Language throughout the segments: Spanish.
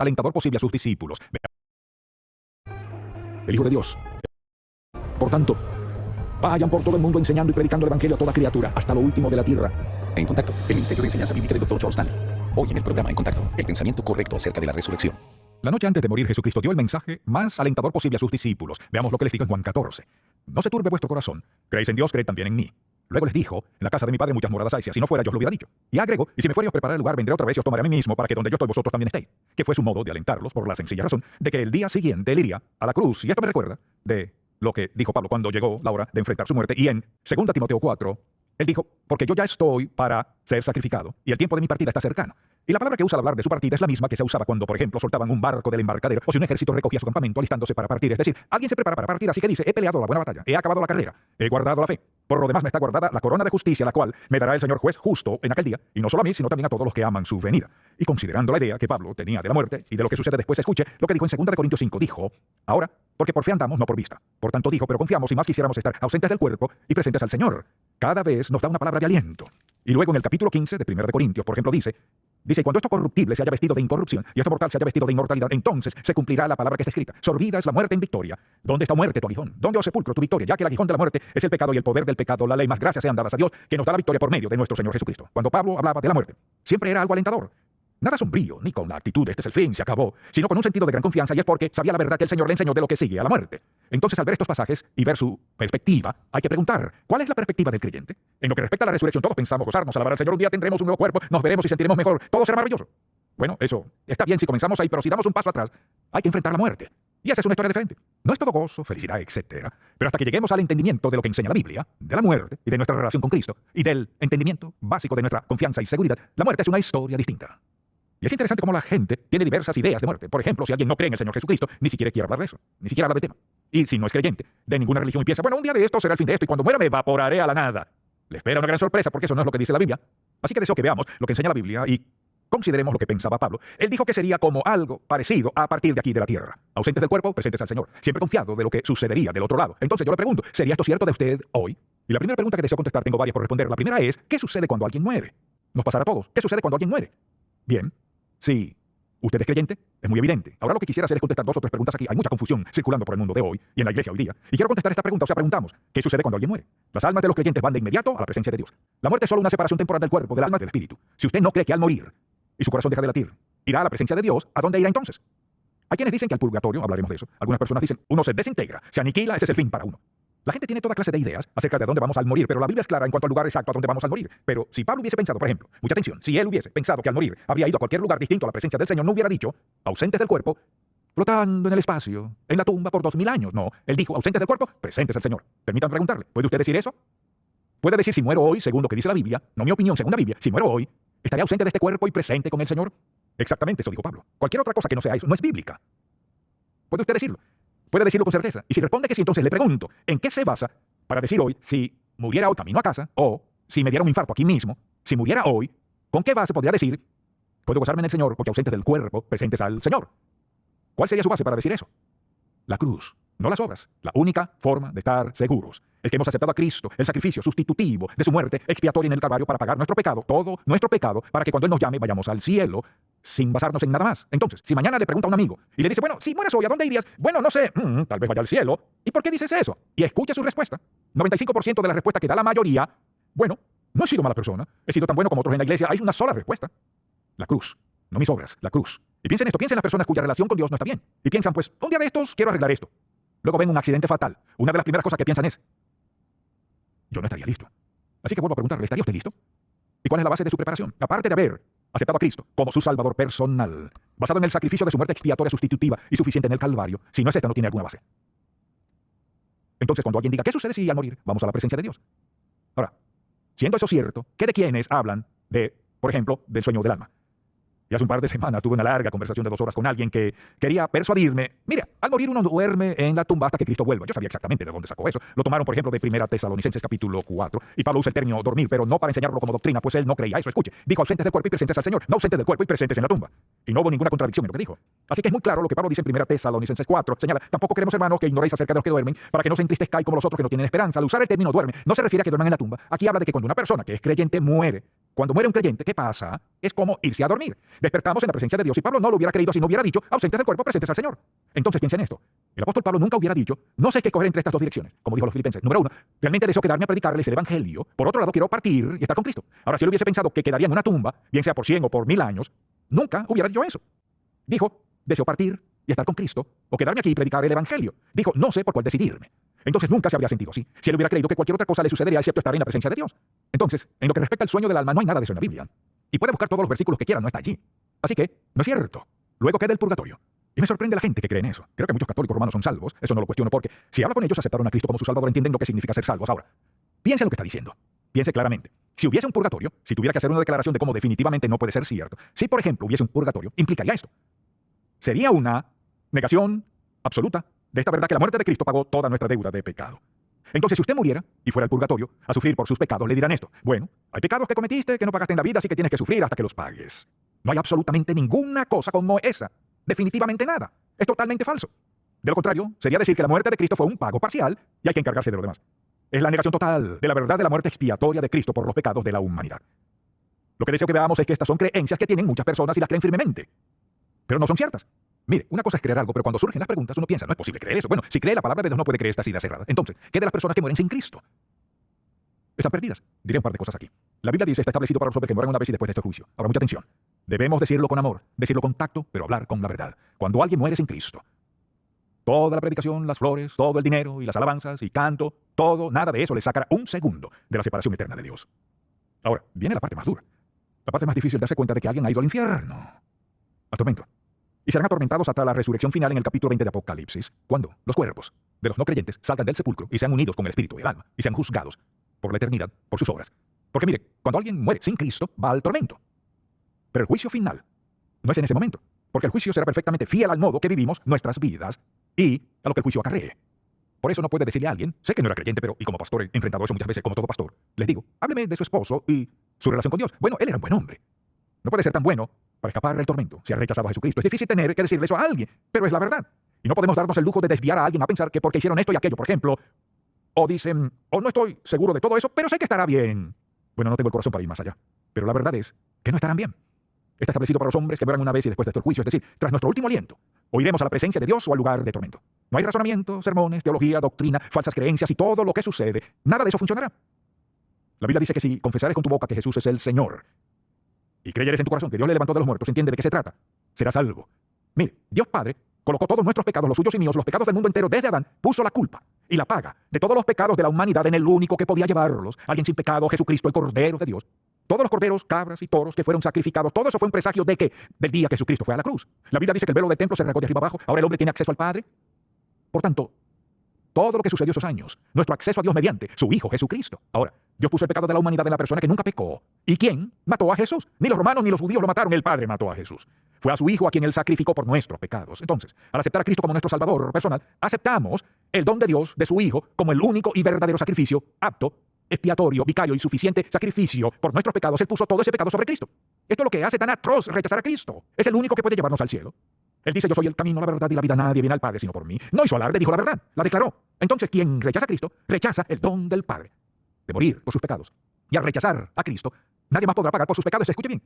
alentador posible a sus discípulos. El Hijo de Dios. Por tanto, vayan por todo el mundo enseñando y predicando el Evangelio a toda criatura, hasta lo último de la tierra. En Contacto, el Ministerio de Enseñanza Bíblica del Dr. Charles Stanley. Hoy en el programa En Contacto, el pensamiento correcto acerca de la resurrección. La noche antes de morir, Jesucristo dio el mensaje más alentador posible a sus discípulos. Veamos lo que les dijo en Juan 14. No se turbe vuestro corazón. Creéis en Dios, creed también en mí. Luego les dijo, en la casa de mi padre muchas moradas hay, si no fuera yo os lo hubiera dicho. Y agregó, y si me fuera a preparar el lugar, vendré otra vez y os tomaré a mí mismo, para que donde yo estoy vosotros también estéis. Que fue su modo de alentarlos por la sencilla razón de que el día siguiente él iría a la cruz. Y esto me recuerda de lo que dijo Pablo cuando llegó la hora de enfrentar su muerte. Y en 2 Timoteo 4, él dijo, porque yo ya estoy para ser sacrificado, y el tiempo de mi partida está cercano. Y la palabra que usa al hablar de su partida es la misma que se usaba cuando, por ejemplo, soltaban un barco del embarcadero, o si un ejército recogía su campamento alistándose para partir. Es decir, alguien se prepara para partir, así que dice, he peleado la buena batalla, he acabado la carrera, he guardado la fe. Por lo demás me está guardada la corona de justicia, la cual me dará el Señor juez justo en aquel día, y no solo a mí, sino también a todos los que aman su venida. Y considerando la idea que Pablo tenía de la muerte y de lo que sucede después, escuche lo que dijo en 2 Corintios 5, dijo, ahora, porque por fe andamos, no por vista. Por tanto dijo, pero confiamos y más quisiéramos estar ausentes del cuerpo y presentes al Señor. Cada vez nos da una palabra de aliento. Y luego en el capítulo 15 de 1 Corintios, por ejemplo, dice, cuando esto corruptible se haya vestido de incorrupción y esto mortal se haya vestido de inmortalidad, entonces se cumplirá la palabra que está escrita. Sorbida es la muerte en victoria. ¿Dónde está muerte tu aguijón? ¿Dónde, oh sepulcro, tu victoria? Ya que el aguijón de la muerte es el pecado y el poder del pecado, la ley, más gracias sean dadas a Dios, que nos da la victoria por medio de nuestro Señor Jesucristo. Cuando Pablo hablaba de la muerte, siempre era algo alentador. Nada sombrío, ni con la actitud, este es el fin, se acabó, sino con un sentido de gran confianza, y es porque sabía la verdad que el Señor le enseñó de lo que sigue a la muerte. Entonces, al ver estos pasajes y ver su perspectiva, hay que preguntar, ¿cuál es la perspectiva del creyente? En lo que respecta a la resurrección, todos pensamos gozarnos, alabar al Señor, un día tendremos un nuevo cuerpo, nos veremos y sentiremos mejor, todo será maravilloso. Bueno, eso está bien si comenzamos ahí, pero si damos un paso atrás, hay que enfrentar la muerte. Y esa es una historia diferente. No es todo gozo, felicidad, etc. Pero hasta que lleguemos al entendimiento de lo que enseña la Biblia, de la muerte y de nuestra relación con Cristo, y del entendimiento básico de nuestra confianza y seguridad, la muerte es una historia distinta. Y es interesante cómo la gente tiene diversas ideas de muerte. Por ejemplo, si alguien no cree en el Señor Jesucristo, ni siquiera quiere hablar de eso, ni siquiera habla del tema. Y si no es creyente de ninguna religión y piensa, bueno, un día de esto será el fin de esto y cuando muera me evaporaré a la nada. Le espera una gran sorpresa porque eso no es lo que dice la Biblia. Así que deseo que veamos lo que enseña la Biblia y consideremos lo que pensaba Pablo. Él dijo que sería como algo parecido a partir de aquí de la tierra. Ausentes del cuerpo, presentes al Señor. Siempre confiado de lo que sucedería del otro lado. Entonces yo le pregunto, ¿sería esto cierto de usted hoy? Y la primera pregunta que deseo contestar, tengo varias por responder. La primera es, ¿qué sucede cuando alguien muere? Nos pasará a todos. ¿Qué sucede cuando alguien muere? Bien, sí. ¿Usted es creyente? Es muy evidente. Ahora lo que quisiera hacer es contestar 2 o 3 preguntas aquí. Hay mucha confusión circulando por el mundo de hoy y en la iglesia hoy día. Y quiero contestar esta pregunta. O sea, preguntamos, ¿qué sucede cuando alguien muere? Las almas de los creyentes van de inmediato a la presencia de Dios. La muerte es solo una separación temporal del cuerpo, del alma y del espíritu. Si usted no cree que al morir y su corazón deja de latir, irá a la presencia de Dios, ¿a dónde irá entonces? Hay quienes dicen que al purgatorio, hablaremos de eso. Algunas personas dicen, uno se desintegra, se aniquila, ese es el fin para uno. La gente tiene toda clase de ideas acerca de a dónde vamos al morir, pero la Biblia es clara en cuanto al lugar exacto a dónde vamos al morir. Pero si Pablo hubiese pensado, por ejemplo, mucha atención, si él hubiese pensado que al morir habría ido a cualquier lugar distinto a la presencia del Señor, no hubiera dicho, ausentes del cuerpo, flotando en el espacio, en la tumba por 2000 años. No, él dijo, ausentes del cuerpo, presentes al Señor. Permítanme preguntarle, ¿puede usted decir eso? ¿Puede decir si muero hoy, según lo que dice la Biblia, no mi opinión, según la Biblia, si muero hoy, estaré ausente de este cuerpo y presente con el Señor? Exactamente, eso dijo Pablo. Cualquier otra cosa que no sea eso no es bíblica. ¿Puede usted decirlo? Puede decirlo con certeza. Y si responde que sí, entonces le pregunto, ¿en qué se basa para decir hoy, si muriera hoy camino a casa, o si me diera un infarto aquí mismo, si muriera hoy, ¿con qué base podría decir, puedo gozarme en el Señor porque ausentes del cuerpo, presentes al Señor? ¿Cuál sería su base para decir eso? La cruz, no las obras. La única forma de estar seguros es que hemos aceptado a Cristo, el sacrificio sustitutivo de su muerte expiatoria en el Calvario para pagar nuestro pecado, todo nuestro pecado, para que cuando Él nos llame vayamos al cielo sin basarnos en nada más. Entonces, si mañana le pregunta a un amigo y le dice, bueno, si mueres hoy, ¿a dónde irías? Bueno, no sé, tal vez vaya al cielo. ¿Y por qué dices eso? Y escucha su respuesta. 95% de la respuesta que da la mayoría, bueno, no he sido mala persona, he sido tan bueno como otros en la iglesia, hay una sola respuesta. La cruz, no mis obras, la cruz. Y piensen esto, piensen en las personas cuya relación con Dios no está bien. Y piensan, pues, un día de estos quiero arreglar esto. Luego ven un accidente fatal. Una de las primeras cosas que piensan es, yo no estaría listo. Así que vuelvo a preguntarle, ¿estaría usted listo? ¿Y cuál es la base de su preparación? Aparte de haber aceptado a Cristo como su Salvador personal, basado en el sacrificio de su muerte expiatoria sustitutiva y suficiente en el Calvario, si no es esta, no tiene alguna base. Entonces, cuando alguien diga, ¿qué sucede si al morir vamos a la presencia de Dios? Ahora, siendo eso cierto, ¿qué de quienes hablan de, por ejemplo, del sueño del alma? Y hace un par de semanas tuve una larga conversación de 2 horas con alguien que quería persuadirme, mira, al morir uno duerme en la tumba hasta que Cristo vuelva. Yo sabía exactamente de dónde sacó eso. Lo tomaron, por ejemplo, de 1 Tesalonicenses capítulo 4. Y Pablo usa el término dormir, pero no para enseñarlo como doctrina, pues él no creía eso. Escuche, dijo ausentes del cuerpo y presentes al Señor, no ausentes del cuerpo y presentes en la tumba. Y no hubo ninguna contradicción en lo que dijo. Así que es muy claro lo que Pablo dice en 1 Tesalonicenses 4. Señala, tampoco queremos, hermanos, que ignoréis acerca de los que duermen, para que no se entristezcáis como los otros que no tienen esperanza. Al usar el término duermen, no se refiere a que duerman en la tumba. Aquí habla de que cuando una persona que es creyente muere, cuando muere un creyente, ¿qué pasa? Es como irse a dormir. Despertamos en la presencia de Dios y Pablo no lo hubiera creído si no hubiera dicho, ausentes del cuerpo, presentes al Señor. Entonces piensen esto. El apóstol Pablo nunca hubiera dicho, no sé qué escoger entre estas dos direcciones, como dijo los filipenses. Número uno, realmente deseo quedarme a predicarles el evangelio. Por otro lado, quiero partir y estar con Cristo. Ahora, si él hubiese pensado que quedaría en una tumba, bien sea por 100 o por 1000 años, nunca hubiera dicho eso. Dijo, deseo partir y estar con Cristo, o quedarme aquí y predicar el evangelio. Dijo, no sé por cuál decidirme. Entonces nunca se habría sentido así, si él hubiera creído que cualquier otra cosa le sucedería excepto estar en la presencia de Dios. Entonces, en lo que respecta al sueño del alma, no hay nada de eso en la Biblia. Y puede buscar todos los versículos que quiera, no está allí. Así que, no es cierto. Luego queda el purgatorio. Y me sorprende la gente que cree en eso. Creo que muchos católicos romanos son salvos. Eso no lo cuestiono porque si habla con ellos, aceptaron a Cristo como su Salvador, entienden lo que significa ser salvos. Ahora, piense en lo que está diciendo. Piense claramente. Si hubiese un purgatorio, si tuviera que hacer una declaración de cómo definitivamente no puede ser cierto, si por ejemplo hubiese un purgatorio, implicaría esto. Sería una negación absoluta de esta verdad que la muerte de Cristo pagó toda nuestra deuda de pecado. Entonces, si usted muriera y fuera al purgatorio a sufrir por sus pecados, le dirán esto. Bueno, hay pecados que cometiste que no pagaste en la vida, así que tienes que sufrir hasta que los pagues. No hay absolutamente ninguna cosa como esa. Definitivamente nada. Es totalmente falso. De lo contrario, sería decir que la muerte de Cristo fue un pago parcial y hay que encargarse de lo demás. Es la negación total de la verdad de la muerte expiatoria de Cristo por los pecados de la humanidad. Lo que deseo que veamos es que estas son creencias que tienen muchas personas y las creen firmemente. Pero no son ciertas. Mire, una cosa es creer algo, pero cuando surgen las preguntas uno piensa, no es posible creer eso. Bueno, si cree la palabra de Dios no puede creer estas ideas cerradas. Entonces, ¿qué de las personas que mueren sin Cristo? Están perdidas. Diré un par de cosas aquí. La Biblia dice, está establecido para los hombres que mueran una vez y después de este juicio. Ahora, mucha atención. Debemos decirlo con amor, decirlo con tacto, pero hablar con la verdad. Cuando alguien muere sin Cristo, toda la predicación, las flores, todo el dinero y las alabanzas y canto, todo, nada de eso le sacará un segundo de la separación eterna de Dios. Ahora, viene la parte más dura. La parte más difícil de darse cuenta de que alguien ha ido al infierno, al tormento. Y serán atormentados hasta la resurrección final en el capítulo 20 de Apocalipsis, cuando los cuerpos de los no creyentes salgan del sepulcro y sean unidos con el espíritu y el alma, y sean juzgados por la eternidad, por sus obras. Porque mire, cuando alguien muere sin Cristo, va al tormento. Pero el juicio final no es en ese momento, porque el juicio será perfectamente fiel al modo que vivimos nuestras vidas y a lo que el juicio acarree. Por eso no puede decirle a alguien, sé que no era creyente, pero y como pastor he enfrentado eso muchas veces, como todo pastor, les digo, hábleme de su esposo y su relación con Dios. Bueno, él era un buen hombre. No puede ser tan bueno para escapar del tormento si ha rechazado a Jesucristo. Es difícil tener que decirle eso a alguien, pero es la verdad. Y no podemos darnos el lujo de desviar a alguien a pensar que porque hicieron esto y aquello, por ejemplo, o dicen, o no estoy seguro de todo eso, pero sé que estará bien. Bueno, no tengo el corazón para ir más allá. Pero la verdad es que no estarán bien. Está establecido para los hombres que mueran una vez y después de esto el juicio, es decir, tras nuestro último aliento, o iremos a la presencia de Dios o al lugar de tormento. No hay razonamiento, sermones, teología, doctrina, falsas creencias y todo lo que sucede. Nada de eso funcionará. La Biblia dice que si confesares con tu boca que Jesús es el Señor y creyeres en tu corazón que Dios le levantó de los muertos, entiende de qué se trata, serás salvo. Mire, Dios Padre colocó todos nuestros pecados, los suyos y míos, los pecados del mundo entero desde Adán, puso la culpa y la paga de todos los pecados de la humanidad en el único que podía llevarlos, alguien sin pecado, Jesucristo, el Cordero de Dios. Todos los corderos, cabras y toros que fueron sacrificados, todo eso fue un presagio de que del día que Jesucristo fue a la cruz. La Biblia dice que el velo del templo se rasgó de arriba abajo, ahora el hombre tiene acceso al Padre. Por tanto, todo lo que sucedió esos años, nuestro acceso a Dios mediante su Hijo Jesucristo. Ahora, Dios puso el pecado de la humanidad en la persona que nunca pecó. ¿Y quién mató a Jesús? Ni los romanos ni los judíos lo mataron, el Padre mató a Jesús. Fue a su Hijo a quien él sacrificó por nuestros pecados. Entonces, al aceptar a Cristo como nuestro Salvador personal, aceptamos el don de Dios, de su Hijo, como el único y verdadero sacrificio, apto, expiatorio, vicario y suficiente sacrificio por nuestros pecados. Él puso todo ese pecado sobre Cristo. Esto es lo que hace tan atroz rechazar a Cristo. Es el único que puede llevarnos al cielo. Él dice, yo soy el camino, la verdad y la vida. Nadie viene al Padre sino por mí. No hizo alarde, dijo la verdad. La declaró. Entonces, quien rechaza a Cristo, rechaza el don del Padre de morir por sus pecados. Y al rechazar a Cristo, nadie más podrá pagar por sus pecados. Escuche bien.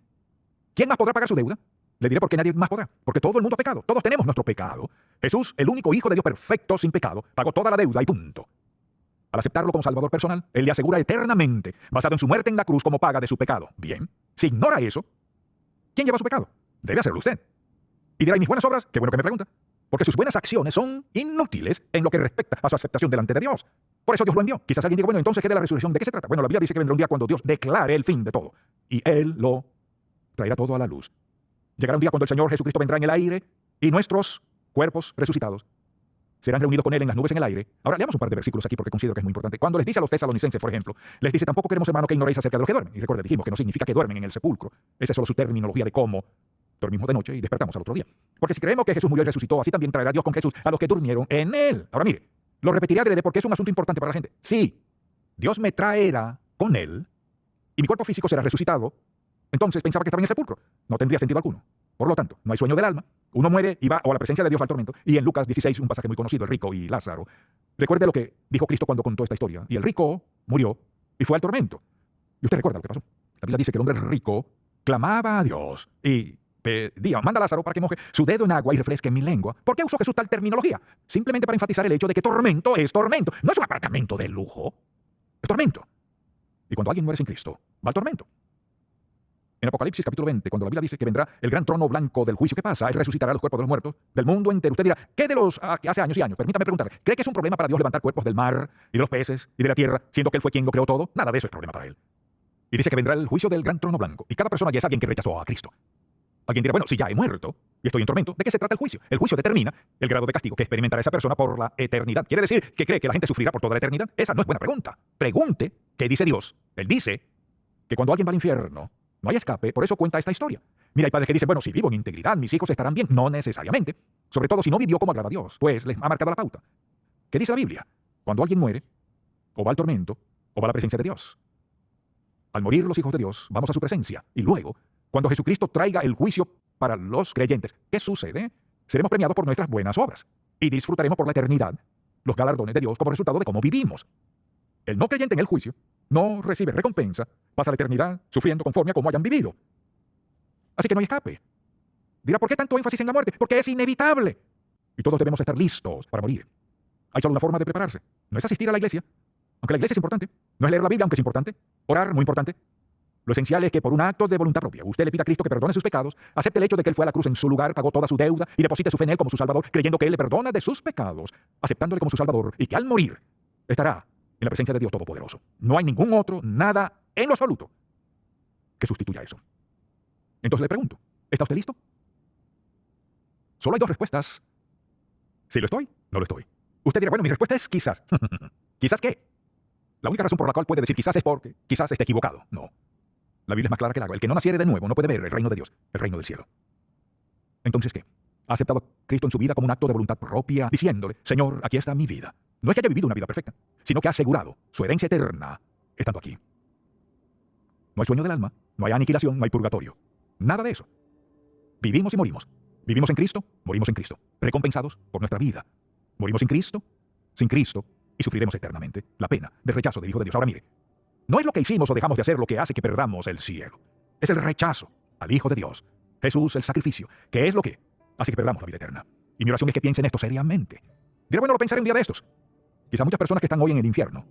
¿Quién más podrá pagar su deuda? Le diré por qué nadie más podrá. Porque todo el mundo ha pecado. Todos tenemos nuestro pecado. Jesús, el único Hijo de Dios perfecto, sin pecado, pagó toda la deuda y punto. Al aceptarlo como Salvador personal, Él le asegura eternamente, basado en su muerte en la cruz como paga de su pecado. Bien, si ignora eso, ¿quién lleva su pecado? Debe hacerlo usted. Y dirá, ¿y mis buenas obras? Qué bueno que me pregunta. Porque sus buenas acciones son inútiles en lo que respecta a su aceptación delante de Dios. Por eso Dios lo envió. Quizás alguien diga, bueno, entonces, ¿qué de la resurrección? ¿De qué se trata? Bueno, la Biblia dice que vendrá un día cuando Dios declare el fin de todo. Y Él lo traerá todo a la luz. Llegará un día cuando el Señor Jesucristo vendrá en el aire y nuestros cuerpos resucitados serán reunidos con Él en las nubes en el aire. Ahora leamos un par de versículos aquí porque considero que es muy importante. Cuando les dice a los tesalonicenses, por ejemplo, les dice, tampoco queremos, hermano, que ignoréis acerca de los que duermen. Y recuerden, dijimos que no significa que duermen en el sepulcro. Esa es solo su terminología de cómo dormimos de noche y despertamos al otro día. Porque si creemos que Jesús murió y resucitó, así también traerá Dios con Jesús a los que durmieron en Él. Ahora mire, lo repetiré adrede porque es un asunto importante para la gente. Sí, Dios me traerá con Él y mi cuerpo físico será resucitado. Entonces pensaba que estaba en el sepulcro. No tendría sentido alguno. Por lo tanto, no hay sueño del alma, Uno muere y va o a la presencia de Dios o al tormento. Y en Lucas 16, un pasaje muy conocido, el rico y Lázaro. Recuerde lo que dijo Cristo cuando contó esta historia. Y el rico murió y fue al tormento. Y usted recuerda lo que pasó. La Biblia dice que el hombre rico clamaba a Dios y pedía, manda a Lázaro para que moje su dedo en agua y refresque mi lengua. ¿Por qué usó Jesús tal terminología? Simplemente para enfatizar el hecho de que tormento es tormento. No es un apartamento de lujo. Es tormento. Y cuando alguien muere sin Cristo, va al tormento. En Apocalipsis capítulo 20, cuando la Biblia dice que vendrá el gran trono blanco del juicio que pasa, Él resucitará los cuerpos de los muertos del mundo entero. Usted dirá, ¿qué de los hace años y años? Permítame preguntarle, ¿cree que es un problema para Dios levantar cuerpos del mar y de los peces y de la tierra, siendo que Él fue quien lo creó todo? Nada de eso es problema para Él. Y dice que vendrá el juicio del gran trono blanco. Y cada persona ya es alguien que rechazó a Cristo. Alguien dirá, bueno, si ya he muerto y estoy en tormento, ¿de qué se trata el juicio? El juicio determina el grado de castigo que experimentará esa persona por la eternidad. ¿Quiere decir que cree que la gente sufrirá por toda la eternidad? Esa no es buena pregunta. Pregunte, ¿qué dice Dios? Él dice que cuando alguien va al infierno, no hay escape, por eso cuenta esta historia. Mira, hay padres que dicen, bueno, si vivo en integridad, mis hijos estarán bien. No necesariamente. Sobre todo si no vivió como agrada a Dios, pues les ha marcado la pauta. ¿Qué dice la Biblia? Cuando alguien muere, o va al tormento, o va a la presencia de Dios. Al morir los hijos de Dios, vamos a su presencia. Y luego, cuando Jesucristo traiga el juicio para los creyentes, ¿qué sucede? Seremos premiados por nuestras buenas obras. Y disfrutaremos por la eternidad los galardones de Dios como resultado de cómo vivimos. El no creyente en el juicio no recibe recompensa, pasa la eternidad sufriendo conforme a cómo hayan vivido. Así que no hay escape. Dirá, ¿por qué tanto énfasis en la muerte? Porque es inevitable. Y todos debemos estar listos para morir. Hay solo una forma de prepararse. No es asistir a la iglesia, aunque la iglesia es importante. No es leer la Biblia, aunque es importante. Orar, muy importante. Lo esencial es que por un acto de voluntad propia, usted le pida a Cristo que perdone sus pecados, acepte el hecho de que Él fue a la cruz en su lugar, pagó toda su deuda y deposite su fe en Él como su Salvador, creyendo que Él le perdona de sus pecados, aceptándole como su Salvador y que al morir estará en la presencia de Dios Todopoderoso. No hay ningún otro, nada en lo absoluto que sustituya eso. Entonces le pregunto, ¿está usted listo? Solo hay dos respuestas. Si lo estoy, no lo estoy. Usted dirá, bueno, mi respuesta es quizás. ¿Quizás qué? La única razón por la cual puede decir quizás es porque quizás esté equivocado. No. La Biblia es más clara que el agua. El que no naciere de nuevo no puede ver el reino de Dios, el reino del cielo. Entonces, ¿qué? ¿Ha aceptado a Cristo en su vida como un acto de voluntad propia, diciéndole, Señor, aquí está mi vida? No es que haya vivido una vida perfecta, sino que ha asegurado su herencia eterna estando aquí. No hay sueño del alma, no hay aniquilación, no hay purgatorio. Nada de eso. Vivimos y morimos. Vivimos en Cristo, morimos en Cristo. Recompensados por nuestra vida. Morimos sin Cristo, y sufriremos eternamente la pena del rechazo del Hijo de Dios. Ahora mire, no es lo que hicimos o dejamos de hacer lo que hace que perdamos el cielo. Es el rechazo al Hijo de Dios. Jesús, el sacrificio, que es lo que hace que perdamos la vida eterna. Y mi oración es que piensen esto seriamente. Diré, bueno, lo pensaré un día de estos. Quizá muchas personas que están hoy en el infierno,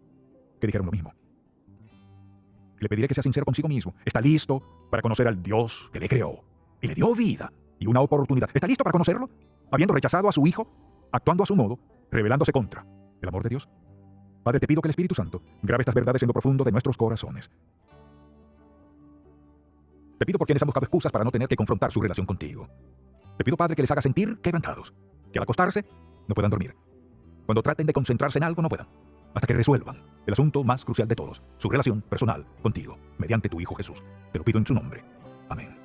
que dijeron lo mismo. Le pediré que sea sincero consigo mismo. Está listo para conocer al Dios que le creó y le dio vida y una oportunidad. ¿Está listo para conocerlo? Habiendo rechazado a su Hijo, actuando a su modo, rebelándose contra el amor de Dios. Padre, te pido que el Espíritu Santo grabe estas verdades en lo profundo de nuestros corazones. Te pido por quienes han buscado excusas para no tener que confrontar su relación contigo. Te pido, Padre, que les haga sentir quebrantados, que al acostarse no puedan dormir. Cuando traten de concentrarse en algo no puedan, hasta que resuelvan el asunto más crucial de todos, su relación personal contigo, mediante tu Hijo Jesús. Te lo pido en su nombre. Amén.